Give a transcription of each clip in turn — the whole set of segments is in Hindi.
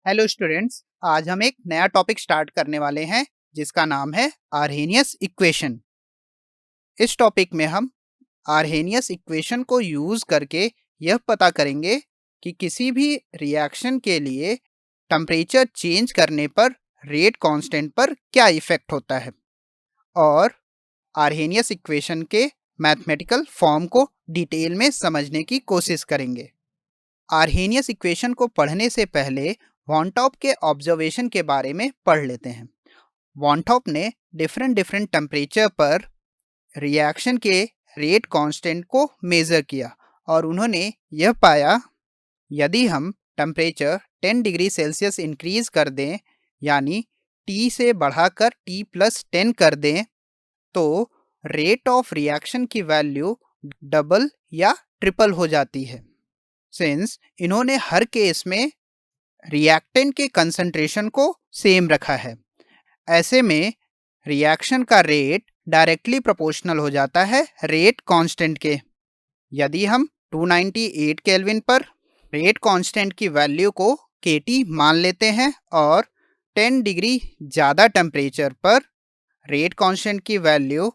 हेलो स्टूडेंट्स, आज हम एक नया टॉपिक स्टार्ट करने वाले हैं जिसका नाम है आर्हेनियस इक्वेशन। इस टॉपिक में हम आर्हेनियस इक्वेशन को यूज करके यह पता करेंगे कि किसी भी रिएक्शन के लिए टेम्परेचर चेंज करने पर रेट कांस्टेंट पर क्या इफेक्ट होता है और आर्हेनियस इक्वेशन के मैथमेटिकल फॉर्म को डिटेल में समझने की कोशिश करेंगे। आर्हेनियस इक्वेशन को पढ़ने से पहले वॉन टॉप के ऑब्जर्वेशन के बारे में पढ़ लेते हैं। वॉन टॉप ने डिफरेंट टेम्परेचर पर रिएक्शन के रेट कांस्टेंट को मेज़र किया और उन्होंने यह पाया यदि हम टेम्परेचर 10 डिग्री सेल्सियस इंक्रीज कर दें यानी T से बढ़ाकर T+10 कर दें तो रेट ऑफ रिएक्शन की वैल्यू डबल या ट्रिपल हो जाती है। सिंस इन्होंने हर केस में रिएक्टेंट के कंसंट्रेशन को सेम रखा है, ऐसे में रिएक्शन का रेट डायरेक्टली प्रोपोर्शनल हो जाता है रेट कांस्टेंट के। यदि हम 298 केल्विन पर रेट कांस्टेंट की वैल्यू को KT मान लेते हैं और 10 डिग्री ज़्यादा टेम्परेचर पर रेट कांस्टेंट की वैल्यू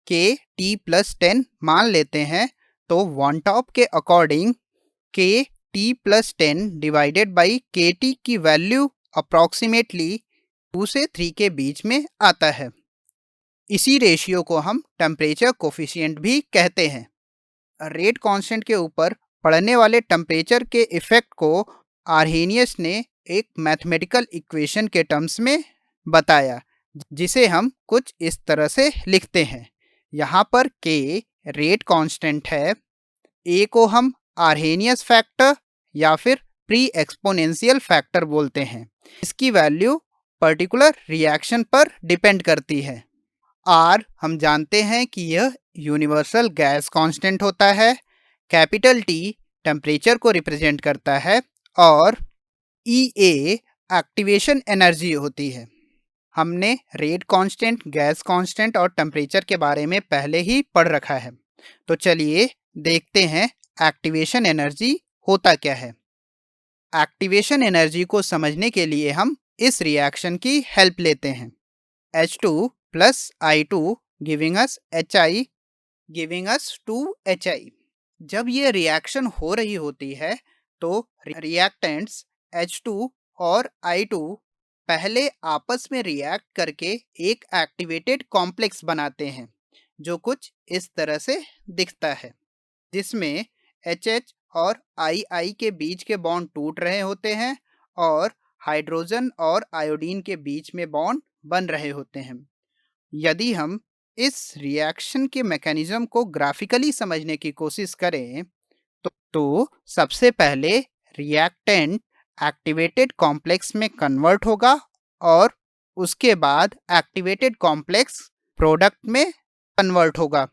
KT+10 मान लेते हैं तो वॉन टॉप के according KT+10 divided by KT की वैल्यू अप्रॉक्सीमेटली 2 से 3 के बीच में आता है। इसी रेशियो को हम टेम्परेचर कोफिशिएंट भी कहते हैं। रेट कांस्टेंट के ऊपर पड़ने वाले टेम्परेचर के इफेक्ट को आर्हेनियस ने एक मैथमेटिकल इक्वेशन के टर्म्स में बताया, जिसे हम कुछ इस तरह से लिखते हैं। यहाँ पर K रेट कांस्टेंट है, A को हम आर्हेनियस फैक्टर या फिर प्री एक्सपोनेंशियल फैक्टर बोलते हैं। इसकी वैल्यू पर्टिकुलर रिएक्शन पर डिपेंड करती है। R हम जानते हैं कि यह यूनिवर्सल गैस कांस्टेंट होता है, कैपिटल T टेम्परेचर को रिप्रेजेंट करता है और EA एक्टिवेशन एनर्जी होती है। हमने रेट कांस्टेंट, गैस कांस्टेंट और टेम्परेचर के बारे में पहले ही पढ़ रखा है, तो चलिए देखते हैं एक्टिवेशन एनर्जी होता क्या है। एक्टिवेशन एनर्जी को समझने के लिए हम इस रिएक्शन की हेल्प लेते हैं। H2 plus I2 giving us HI giving us 2HI। जब ये रिएक्शन हो रही होती है तो रिएक्टेंट्स H2 और I2 पहले आपस में रिएक्ट करके एक एक्टिवेटेड कॉम्प्लेक्स बनाते हैं जो कुछ इस तरह से दिखता है, जिसमें HH और II के बीच के बॉन्ड टूट रहे होते हैं और हाइड्रोजन और आयोडीन के बीच में बॉन्ड बन रहे होते हैं। यदि हम इस रिएक्शन के मैकेनिज्म को ग्राफिकली समझने की कोशिश करें तो सबसे पहले रिएक्टेंट एक्टिवेटेड कॉम्प्लेक्स में कन्वर्ट होगा और उसके बाद एक्टिवेटेड कॉम्प्लेक्स प्रोडक्ट में कन्वर्ट होगा।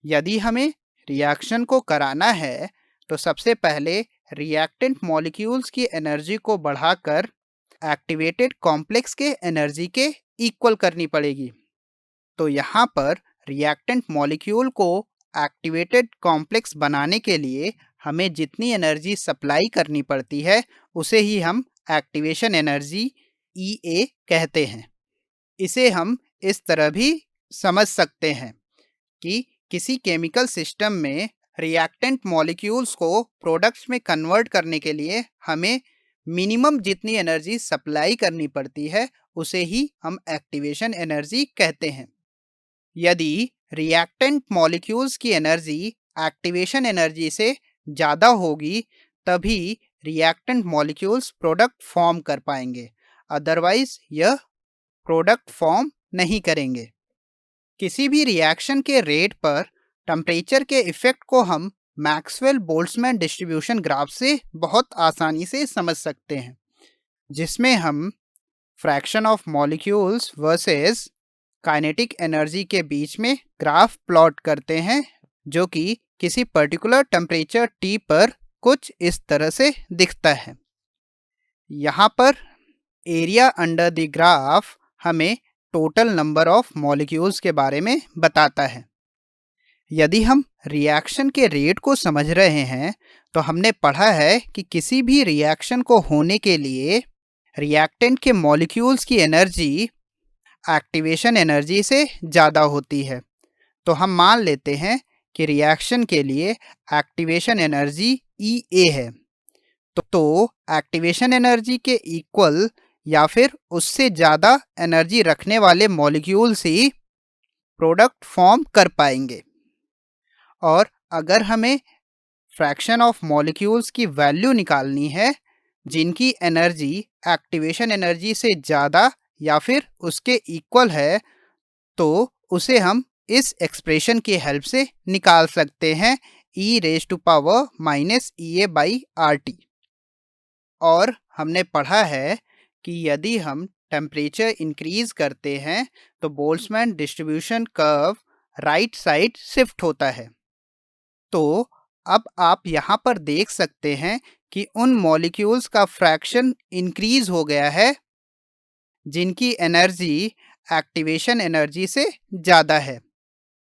यदि हमें रिएक्शन को कराना है तो सबसे पहले रिएक्टेंट मॉलिक्यूल्स की एनर्जी को बढ़ाकर एक्टिवेटेड कॉम्प्लेक्स के एनर्जी के इक्वल करनी पड़ेगी। तो यहाँ पर रिएक्टेंट मॉलिक्यूल को एक्टिवेटेड कॉम्प्लेक्स बनाने के लिए हमें जितनी एनर्जी सप्लाई करनी पड़ती है उसे ही हम एक्टिवेशन एनर्जी EA कहते हैं। इसे हम इस तरह भी समझ सकते हैं कि किसी केमिकल सिस्टम में रिएक्टेंट मॉलिक्यूल्स को प्रोडक्ट्स में कन्वर्ट करने के लिए हमें मिनिमम जितनी एनर्जी सप्लाई करनी पड़ती है उसे ही हम एक्टिवेशन एनर्जी कहते हैं। यदि रिएक्टेंट मॉलिक्यूल्स की एनर्जी एक्टिवेशन एनर्जी से ज़्यादा होगी तभी रिएक्टेंट मॉलिक्यूल्स प्रोडक्ट फॉर्म कर पाएंगे, अदरवाइज यह प्रोडक्ट फॉर्म नहीं करेंगे। किसी भी रिएक्शन के रेट पर टेम्परेचर के इफेक्ट को हम मैक्सवेल बोल्ट्जमैन डिस्ट्रीब्यूशन ग्राफ से बहुत आसानी से समझ सकते हैं, जिसमें हम fraction of molecules versus kinetic energy के बीच में ग्राफ प्लॉट करते हैं, जो कि किसी पर्टिकुलर टेम्परेचर T पर कुछ इस तरह से दिखता है। यहाँ पर एरिया अंडर द ग्राफ हमें टोटल नंबर ऑफ मॉलिक्यूल्स के बारे में बताता है। यदि हम रिएक्शन के रेट को समझ रहे हैं तो हमने पढ़ा है कि किसी भी रिएक्शन को होने के लिए रिएक्टेंट के मॉलिक्यूल्स की एनर्जी एक्टिवेशन एनर्जी से ज़्यादा होती है। तो हम मान लेते हैं कि रिएक्शन के लिए एक्टिवेशन एनर्जी E है। तो एक्टिवेशन एनर्जी के इक्वल या फिर उससे ज़्यादा एनर्जी रखने वाले मॉलिक्यूल्स ही प्रोडक्ट फॉर्म कर पाएंगे। और अगर हमें फ्रैक्शन ऑफ मॉलिक्यूल्स की वैल्यू निकालनी है जिनकी एनर्जी एक्टिवेशन एनर्जी से ज़्यादा या फिर उसके इक्वल है, तो उसे हम इस एक्सप्रेशन की हेल्प से निकाल सकते हैं e⁻⁻ और हमने पढ़ा है कि यदि हम टेम्परेचर इंक्रीज करते हैं तो Boltzmann distribution curve right side shift होता है। तो अब आप यहाँ पर देख सकते हैं कि उन मॉलिक्यूल्स का फ्रैक्शन इंक्रीज हो गया है जिनकी एनर्जी एक्टिवेशन एनर्जी से ज़्यादा है।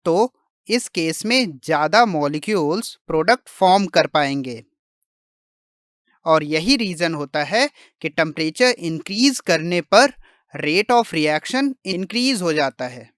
तो इस केस में ज़्यादा मॉलिक्यूल्स प्रोडक्ट फॉर्म कर पाएंगे और यही रीज़न होता है कि टेम्परेचर इंक्रीज करने पर रेट ऑफ रिएक्शन इंक्रीज हो जाता है।